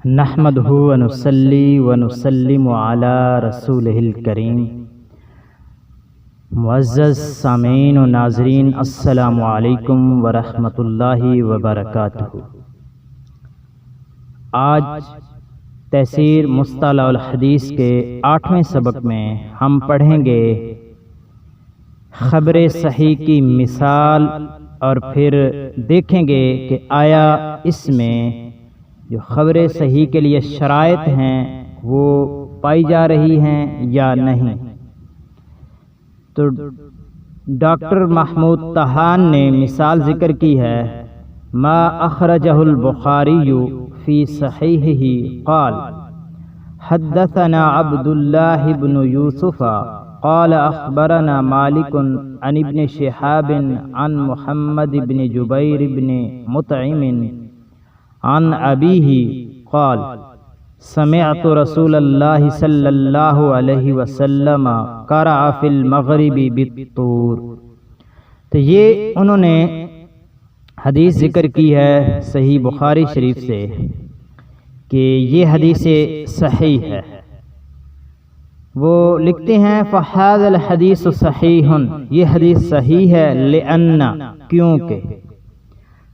نحمدہ ونصلی ونسلم علی رسولہ الکریم۔ معزز سامعین و ناظرین، السلام علیکم ورحمۃ اللہ وبرکاتہ۔ آج تفسیر مصطلح الحدیث کے 8ویں سبق میں ہم پڑھیں گے خبر صحیح کی مثال، اور پھر دیکھیں گے کہ آیا اس میں جو خبر صحیح کے لیے شرائط ہیں وہ پائی جا رہی ہیں یا نہیں۔ تو ڈاکٹر محمود طحان نے مثال ذکر کی ہے، ما اخرجہ البخاری فی صحیحہ قال حدثنا عبد اللہ بن یوسف قال اخبرنا مالک عن ابن شہاب عن محمد بن جبیر بن مطعم عن ابیہ قال سمعت رسول اللہ صلی اللہ علیہ وسلم قرأ فی المغرب بالطور۔ تو یہ انہوں نے حدیث ذکر کی ہے صحیح بخاری شریف سے کہ یہ حدیث صحیح ہے۔ وہ لکھتے ہیں فہذا الحدیث صحیح، یہ حدیث صحیح ہے، لأن کیونکہ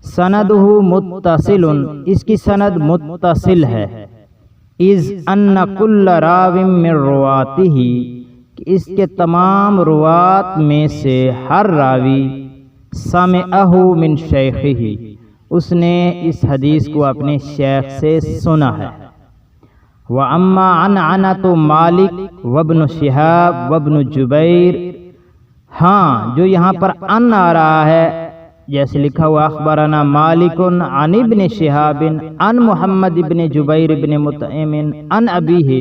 سندہ متصل، اس کی سند متصل ہے، اذ ان کل راو من رواتہ، اس کے تمام روات میں سے ہر راوی سمعہ من شیخہ، اس نے اس حدیث کو اپنے شیخ سے سنا ہے۔ وَأَمَّا عَنْعَنَةُ مالک وابن شہاب وابن جبیر، ہاں جو یہاں پر ان آ رہا ہے جیسے لکھا ہوا اخبرنا مالک عن ابن شہاب عن محمد ابن جبیر ابن مطعم عن ابیہ،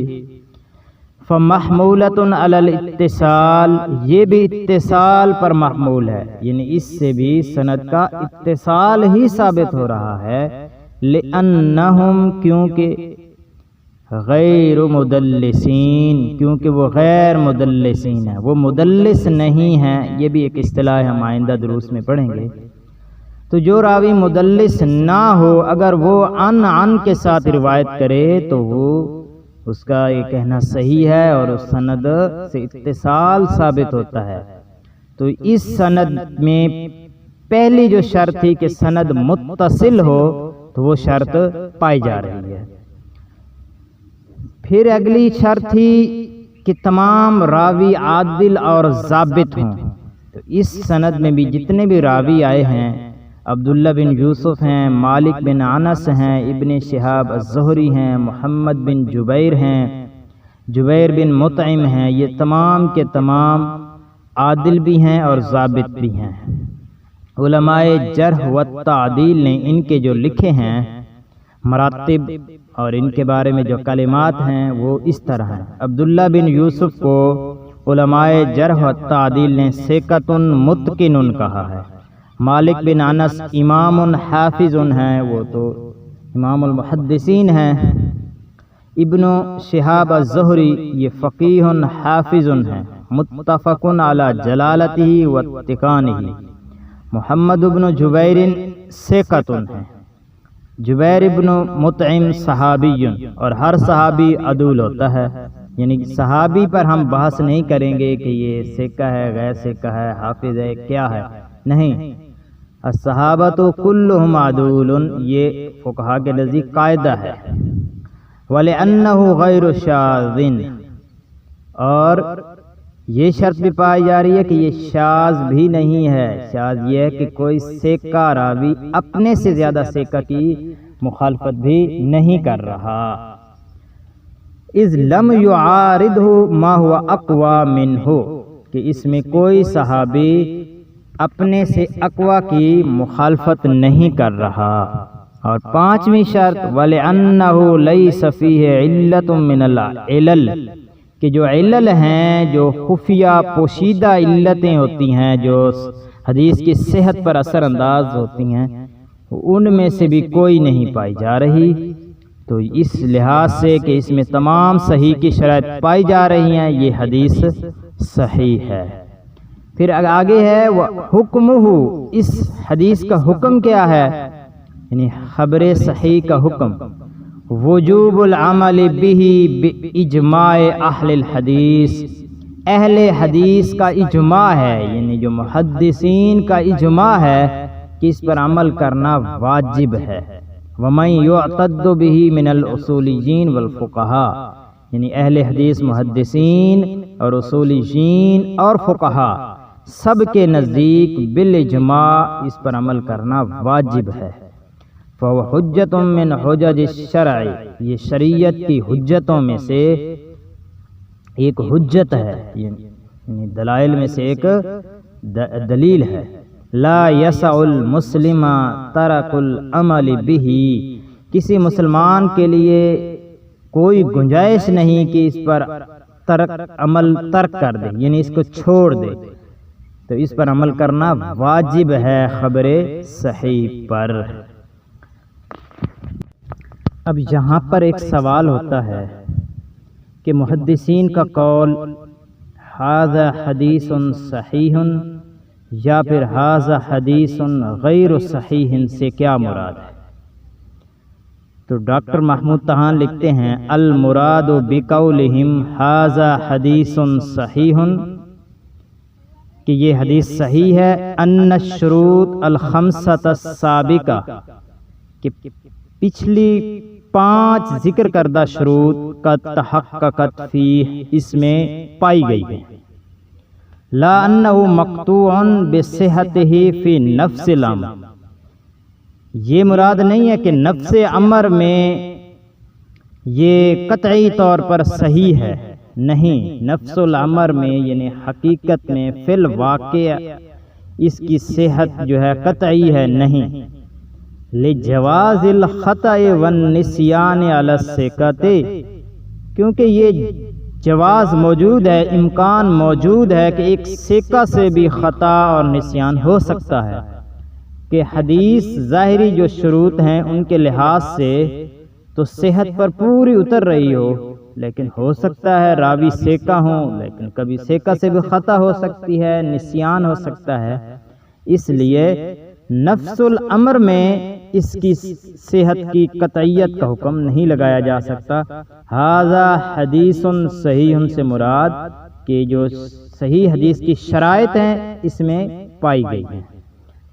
فمحمولۃ علی الاتصال، یہ بھی اتصال پر محمول ہے، یعنی اس سے بھی سند کا اتصال ہی ثابت ہو رہا ہے، لأنہم کیونکہ غیر مدلسین، کیونکہ وہ غیر مدلسین ہیں، وہ مدلس نہیں ہیں۔ یہ بھی ایک اصطلاح ہم آئندہ دروس میں پڑھیں گے۔ تو جو راوی مدلس نہ ہو، اگر وہ ان کے ساتھ روایت کرے تو وہ اس کا یہ کہنا صحیح ہے اور اس سند سے اتصال ثابت ہوتا ہے۔ تو اس سند میں پہلی جو شرط تھی کہ سند متصل ہو تو وہ شرط پائی جا رہی ہے۔ پھر اگلی شرط تھی کہ تمام راوی عادل اور ضابط ہوں۔ تو اس سند میں بھی جتنے بھی راوی آئے ہیں، عبداللہ بن یوسف ہیں، مالک بن انس ہیں، ابن شہاب الزہری ہیں، محمد بن جبیر ہیں، جبیر بن مطعم ہیں، یہ تمام کے تمام عادل بھی ہیں اور ضابط بھی ہیں۔ علماء جرح و تعدیل نے ان کے جو لکھے ہیں مراتب اور ان کے بارے میں جو کلمات ہیں وہ اس طرح ہیں۔ عبداللہ بن یوسف کو علماء جرح و تعدیل نے ثقۃ متقن کہا ہے۔ مالک بن انس امام حافظ ہیں، وہ تو امام المحدثین ہیں۔ ابن شہاب الزہری یہ فقیہ حافظ ہیں، متفق علی جلالتہ و اتقانہ۔ محمد بن جبیر ثقۃ ہیں، جبیر ابن مطعم صحابی، اور ہر صحابی عدول ہوتا ہے، یعنی صحابی پر ہم بحث نہیں کریں گے کہ یہ ثقہ ہے، غیر ثقہ ہے، حافظ ہے، کیا ہے، نہیں۔ الصحابۃ کلہم عدول، یہ فقہا کے نزدیک قاعدہ ہے۔ وَلِأَنَّهُ غَيْرُ شَاذٍ، اور یہ شرط بھی پائی جا رہی ہے کہ یہ شاذ بھی نہیں ہے۔ شاذ یہ ہے کہ کوئی ثقہ راوی اپنے سے زیادہ ثقہ کی مخالفت بھی نہیں کر رہا۔ اذ لم یعارضہ ما هو اقوی منہ، کہ اس میں کوئی صحابی اپنے سے اقوی کی مخالفت نہیں کر رہا۔ اور پانچویں شرط وَلِأَنَّهُ لَيْسَ فِيهِ عِلَّةٌ مِّنَ الْعِلَلِ، کہ جو علل ہیں، جو خفیہ پوشیدہ علتیں ہوتی ہیں جو حدیث کی صحت پر اثر انداز ہوتی ہیں، ان میں سے بھی کوئی نہیں پائی جا رہی۔ تو اس لحاظ سے کہ اس میں تمام صحیح کی شرائط پائی جا رہی ہیں، یہ حدیث صحیح ہے۔ پھر آگے ہے حکمہ، اس حدیث کا حکم کیا ہے، یعنی خبر صحیح کا حکم۔ وجوب العمل به باجماع اہل الحدیث، اہل حدیث کا اجماع ہے، یعنی جو محدثین کا اجماع ہے کہ اس پر عمل کرنا واجب ہے۔ ومن یعتد به من الاصولیین والفقہاء، یعنی اہل حدیث محدثین اور اصولیین اور فقہاء سب کے نزدیک بالاجماع اس پر عمل کرنا واجب ہے۔ فهو حجت من حجج الشرع، یہ شریعت کی حجتوں میں سے ایک حجت ہے، یعنی دلائل میں سے ایک دلیل ہے۔ لا یسع المسلم ترک العمل به، کسی مسلمان کے لیے کوئی گنجائش نہیں کہ اس پر عمل ترک کر دے، یعنی اس کو چھوڑ دے، تو اس پر عمل کرنا واجب ہے خبر صحیح پر۔ اب یہاں پر ایک سوال ہوتا ہے کہ محدثین کا قول ھذا حدیث صحیح یا پھر ھذا حدیث غیر صحیح سے کیا مراد ہے؟ تو ڈاکٹر محمود طحان لکھتے ہیں المراد بقولہم ھذا حدیث صحیح، کہ یہ حدیث صحیح ہے، ان الشروط الخمسۃ السابقہ، کہ پچھلی 5 ذکر کردہ شروط کا تحققت فیہ، اس میں پائی گئی ہے۔ لا انہ مقطوع بصحتہ فی نفس الامر، یہ مراد نہیں ہے کہ نفس امر میں یہ قطعی طور پر صحیح ہے، نہیں، نفس الامر میں یعنی حقیقت میں فی الواقع اس کی صحت جو ہے قطعی ہے نہیں۔ لجواز الخطأ والنسیان علی الثقۃ، کیونکہ یہ جواز موجود ہے، امکان موجود ہے کہ ایک ثقہ سے بھی خطا اور نسیان ہو سکتا ہے، کہ حدیث ظاہری جو شروط ہیں ان کے لحاظ سے تو صحت پر پوری اتر رہی ہو، لیکن ہو سکتا ہے راوی ثقہ ہوں، لیکن کبھی ثقہ سے بھی خطا ہو سکتی ہے، نسیان ہو سکتا ہے، اس لیے نفس الامر میں اس کی صحت کی قطعیت کا حکم نہیں لگایا جا سکتا۔ ھذا حدیث صحیح سے مراد کہ جو صحیح حدیث کی شرائط ہیں اس میں پائی گئی ہیں۔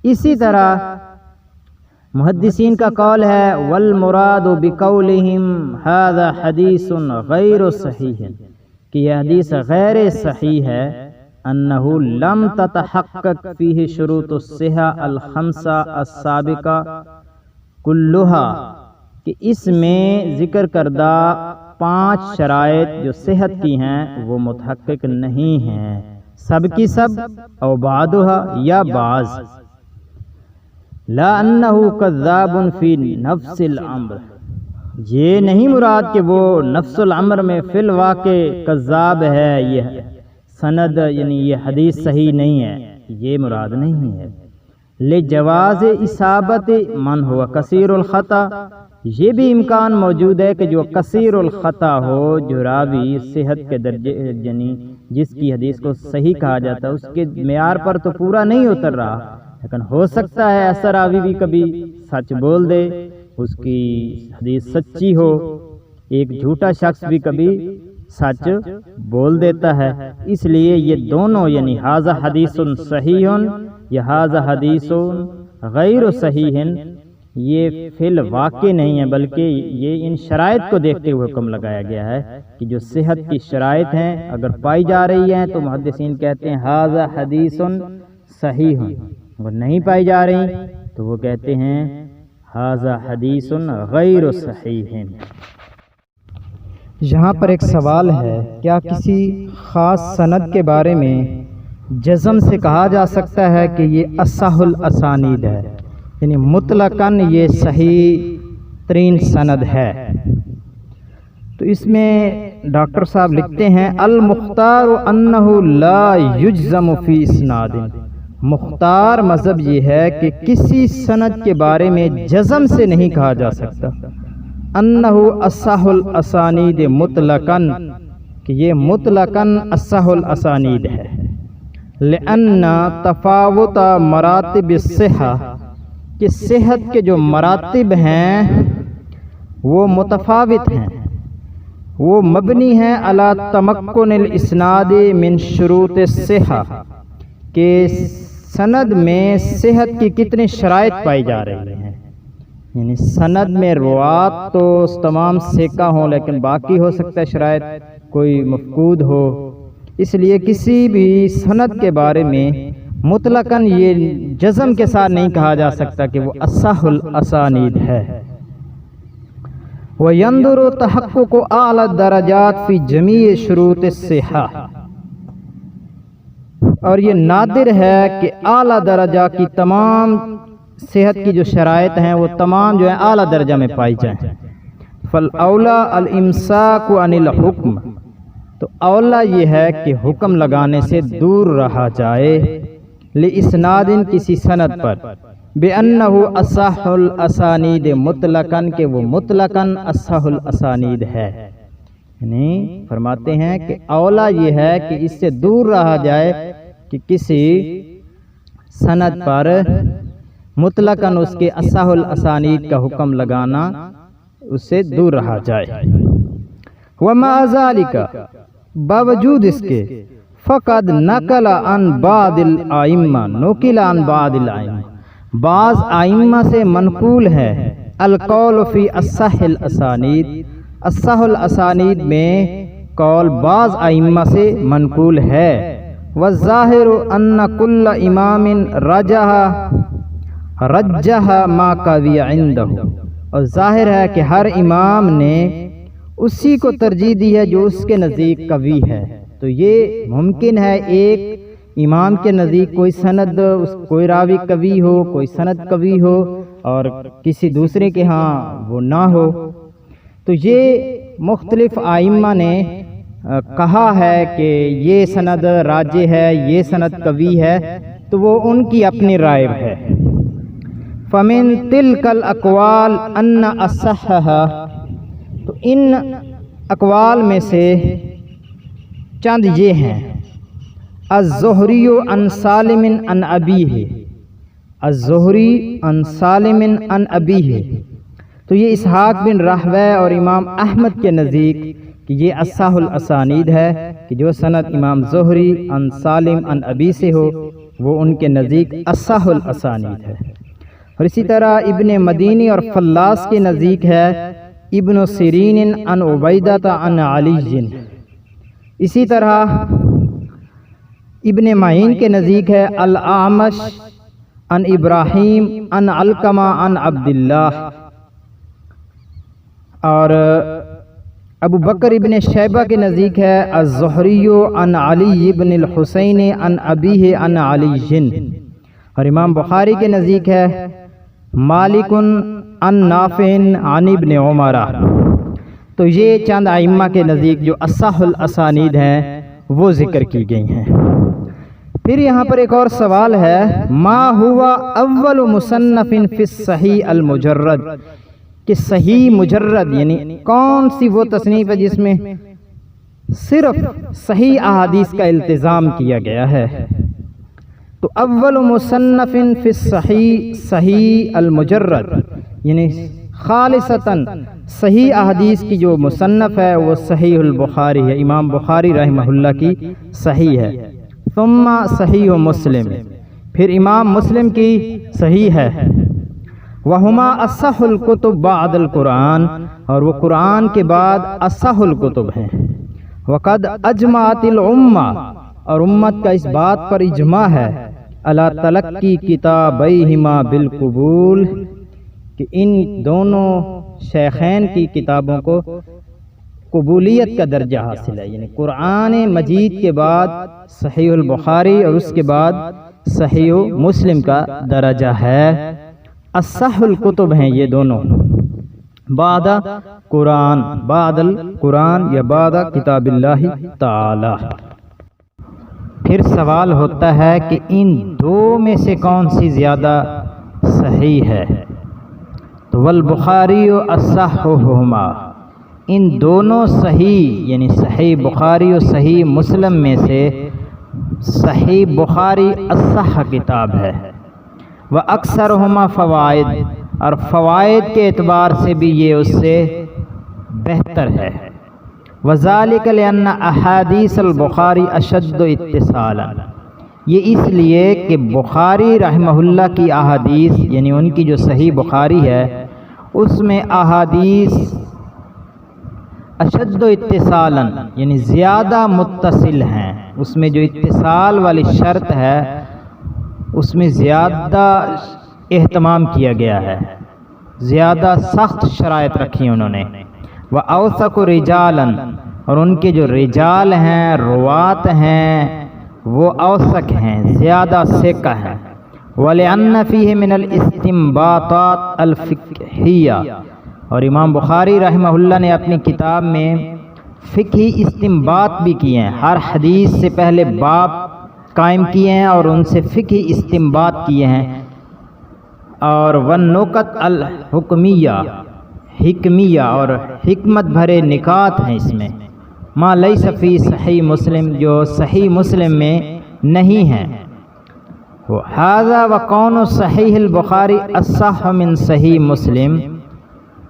اسی طرح محدثین کا قول ہے والمراد بقولہم ھذا حدیث غیر صحیح، کہ یہ حدیث غیر صحیح ہے، انہ لم تتحقق فیہ شروط الصحہ الخمسہ السابقہ کلھا، کہ اس میں ذکر کردہ 5 شرائط جو صحت کی ہیں وہ متحقق نہیں ہیں، سب کی سب، او بعضھا یا بعض۔ لا انہ کذاب فی نفس الامر، یہ نہیں مراد کہ وہ نفس الامر میں فی الواقع کذاب ہے، یہ سند یعنی یہ حدیث صحیح نہیں ہے، یہ مراد نہیں ہے۔ لجواز اصابت من ہوا کثیر الخطا، یہ بھی امکان موجود ہے کہ جو کثیر الخطا ہو، جو راوی صحت کے درجے یعنی جس کی حدیث کو صحیح کہا جاتا ہے اس کے معیار پر تو پورا نہیں اتر رہا، لیکن ہو سکتا ہے ایسا راوی بھی کبھی سچ بول دے، اس کی حدیث سچی ہو، ایک جھوٹا شخص بھی کبھی سچ بول دیتا ہے، اس لیے یہ دونوں یعنی ھذا حدیث صحیح یا ھذا حدیث غیر صحیح یہ فی الواقع نہیں ہے، بلکہ یہ ان شرائط کو دیکھتے ہوئے حکم لگایا گیا ہے کہ جو صحت کی شرائط ہیں اگر پائی جا رہی ہیں تو محدثین کہتے ہیں ھذا حدیث صحیح، اگر نہیں پائی جا رہی تو وہ کہتے ہیں ھذا حدیث غیر صحیح۔ یہاں پر ایک سوال ہے، کیا کسی خاص سند کے بارے میں جزم سے کہا جا سکتا ہے کہ یہ اصح الاسانید ہے، یعنی مطلقاً یہ صحیح ترین سند ہے؟ تو اس میں ڈاکٹر صاحب لکھتے ہیں المختار انہ لا یجزم فی اسناد، مختار مذہب یہ ہے کہ کسی سند کے بارے میں جزم سے نہیں کہا جا سکتا انہ اصح الاسانید مطلقاً، کہ یہ مطلقاً اصح الاسانید ہے، لأن تفاوت مراتب الصحہ، کہ صحت کے جو مراتب ہیں وہ متفاوت ہیں، وہ مبنی ہیں علی تمکن الاسناد من شروط الصحہ، کہ سند میں صحت کی کتنی شرائط پائی جا رہی ہیں، یعنی سند میں روات تو تمام ثقہ ہوں لیکن باقی ہو سکتا ہے شرائط کوئی مفقود ہو، اس لیے کسی بھی سند کے بارے میں مطلقاً یہ جزم کے ساتھ نہیں کہا جا سکتا کہ وہ اصح الاسانید ہے۔ وَيَنْظُرُ تَحَقُّقُ أَعْلَى الدَّرَجَاتِ فِي جَمِيعِ شُرُوطِ الصِّحَّةِ، اور یہ نادر ہے کہ اعلیٰ درجہ کی تمام صحت کی جو شرائط ہیں وہ تمام جو ہے اعلیٰ درجہ میں پائی جائیں۔ فَالْأَوْلَى الْإِمْسَاكُ عَنِ الْحُكْمِ، تو اولا یہ ہے کہ حکم لگانے سے دور رہا جائے، لِإِسْنَادٍ کسی سند پر، بِأَنَّهُ أَصَحُّ الْأَسَانِيدِ مطلقاً کہ وہ مطلقاً اصح الاسانید ہے، یعنی فرماتے ہیں کہ اولا یہ ہے کہ اس سے دور رہا جائے کہ کسی سند پر مطلقاً اس کے اصح الاسانید کا حکم لگانا، اس سے دور رہا جائے۔ وَمَعَ ذَلِكَ، باوجود اس کے، فقد نقل عن بعض الائمہ، نقل عن بعض الائمہ، بعض ائمہ سے منقول ہے، القول فی اصح الاسانید، اصح الاسانید میں قول بعض ائمہ سے منقول ہے، والظاہر ان کل امام رجح ما قوی عنده، اور ظاہر ہے کہ ہر امام نے اسی کو ترجیح دی ہے جو اس کے نزدیک قوی ہے۔ تو یہ ممکن ہے ایک امام کے نزدیک کوئی سند، کوئی راوی قوی ہو، کوئی سند قوی ہو، اور کسی دوسرے کے ہاں وہ نہ ہو۔ تو یہ مختلف ائمہ نے کہا ہے کہ یہ سند راجح ہے، یہ سند قوی ہے، تو وہ ان کی اپنی رائے ہے۔ فمن تلک الاقوال ان اصحھا، تو ان اقوال میں سے چند یہ ہیں، الزہری عن سالم عن ابیہ، الزہری عن سالم عن ابیہ، تو یہ اسحاق بن راہویہ اور امام احمد کے نزدیک کہ یہ اصح الاسانید ہے، کہ جو سند امام زہری عن سالم عن ابی سے ہو وہ ان کے نزدیک اصح الاسانید ہے۔ اور اسی طرح ابن مدینی اور فلاس کے نزدیک ہے ابن سیرین عن عبیدہ عن علی، اسی طرح ابن معین کے نزدیک ہے الاعمش عن ابراہیم عن علقمہ عن عبداللہ، اور ابو بکر ابن شیبہ کے نزدیک ہے الزہری عن علی ابن الحسین عن ابیہ عن علی، اور امام بخاری کے نزدیک ہے مالک عن نافع عن ابن عمر۔ تو یہ چند ائمہ کے نزدیک جو اصح الاسانید ہیں وہ ذکر کی گئی ہیں۔ پھر یہاں پر ایک اور سوال ہے، ما ہوا اول مصنف فی الصحیح المجرد، کہ صحیح مجرد یعنی کون سی وہ تصنیف ہے جس میں صرف صحیح احادیث کا التزام کیا گیا ہے؟ تو اول مصنف فی الصحیح صحیح المجرد، یعنی خالصتاً صحیح احادیث کی جو مصنف ہے وہ صحیح البخاری ہے، امام بخاری رحمہ اللہ کی صحیح ہے۔ ثم صحیح مسلم، پھر امام مسلم کی صحیح ہے۔ وہما اصح الکتب بعد القرآن، اور وہ قرآن کے بعد اصح الکتب ہیں۔ وقد اجمعت الامہ، اور امت کا اس بات پر اجماع ہے، علی تلقی کتابیہما بالقبول، کہ ان دونوں شیخین کی کتابوں کو قبولیت کا درجہ حاصل ہے، یعنی قرآن مجید کے بعد صحیح البخاری اور اس کے بعد صحیح مسلم کا درجہ ہے۔ اصح الکتب ہیں یہ دونوں، بعد قرآن، بعد القرآن یا بعد کتاب اللہ تعالی۔ پھر سوال ہوتا ہے کہ ان دو میں سے کون سی زیادہ صحیح ہے؟ تو والبخاری اصحہما، ان دونوں صحیح یعنی صحیح بخاری و صحیح مسلم میں سے صحیح بخاری اصح کتاب ہے۔ و اکثرہما فوائد، اور فوائد کے اعتبار سے بھی یہ اس سے بہتر ہے۔ وذالک لأن احادیث البخاری اشد اتصالا، یہ اس لیے کہ بخاری رحمہ اللہ کی احادیث یعنی ان کی جو صحیح بخاری ہے اس میں احادیث اشد اتصالا یعنی زیادہ متصل ہیں، اس میں جو اتصال والی شرط ہے اس میں زیادہ اہتمام کیا گیا ہے، زیادہ سخت شرائط رکھی انہوں نے۔ وَأَوْثَقُ رِجَالًا، اور ان کے جو رجال ہیں روات ہیں وہ اوثق ہیں، زیادہ ثقہ ہیں۔ وَلِأَنَّ فِيهِ مِنَ الْإِسْتِنبَاطَاتِ الْفِقْهِيَّةِ، اور امام بخاری رحمہ اللہ نے اپنی کتاب میں فقہی استنباط بھی کیے ہیں، ہر حدیث سے پہلے باب قائم کیے ہیں اور ان سے فقہی استنباط کیے ہیں۔ اور والنکت الحکمیہ، حکمیہ اور حکمت بھرے نکات ہیں اس میں، ما لیس فی صحیح مسلم، جو صحیح مسلم میں نہیں ہیں۔ ھذا وکون صحیح البخاری اصح من صحیح مسلم،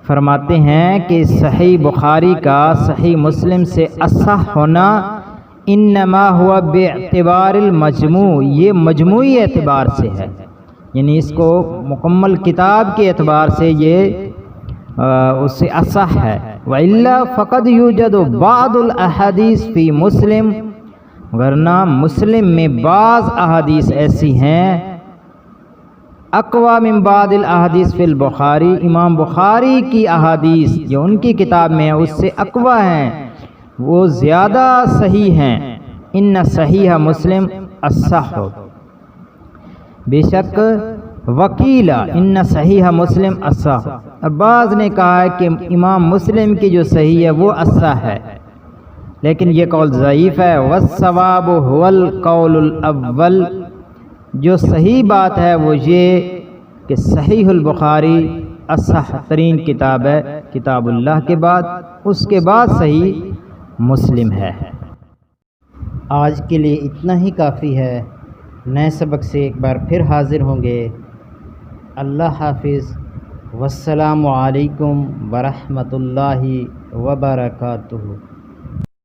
فرماتے ہیں کہ صحیح بخاری کا صحیح مسلم سے اصح ہونا انما ہوا باعتبار المجموع، یہ مجموعی اعتبار سے ہے، یعنی اس کو مکمل کتاب کے اعتبار سے یہ اس سے اصح ہے۔ وَإِلَّا فَقَدْ يُوجَدُ بَعْضُ الْأَحَادِيثِ فِي مسلم، ورنہ مسلم میں بعض احادیث ایسی ہیں اقوی من بعض الاحادیث فی البخاری، امام بخاری کی احادیث جو ان کی کتاب میں ہے اس سے اقوی ہیں، وہ زیادہ صحیح ہیں۔ ان صحیح مسلم اصح، بے شک وکیلا ان صحیح مسلم اصح، اور بعض نے کہا ہے کہ امام مسلم کی جو صحیح ہے وہ اصح ہے، لیکن یہ قول ضعیف ہے۔ والصواب هو القول الاول، جو صحیح بات ہے وہ یہ کہ صحیح البخاری اصح ترین کتاب ہے کتاب اللہ کے بعد، اس کے بعد صحیح مسلم ہے۔ آج کے لیے اتنا ہی کافی ہے، نئے سبق سے ایک بار پھر حاضر ہوں گے۔ اللہ حافظ، والسلام علیکم ورحمۃ اللہ وبرکاتہ۔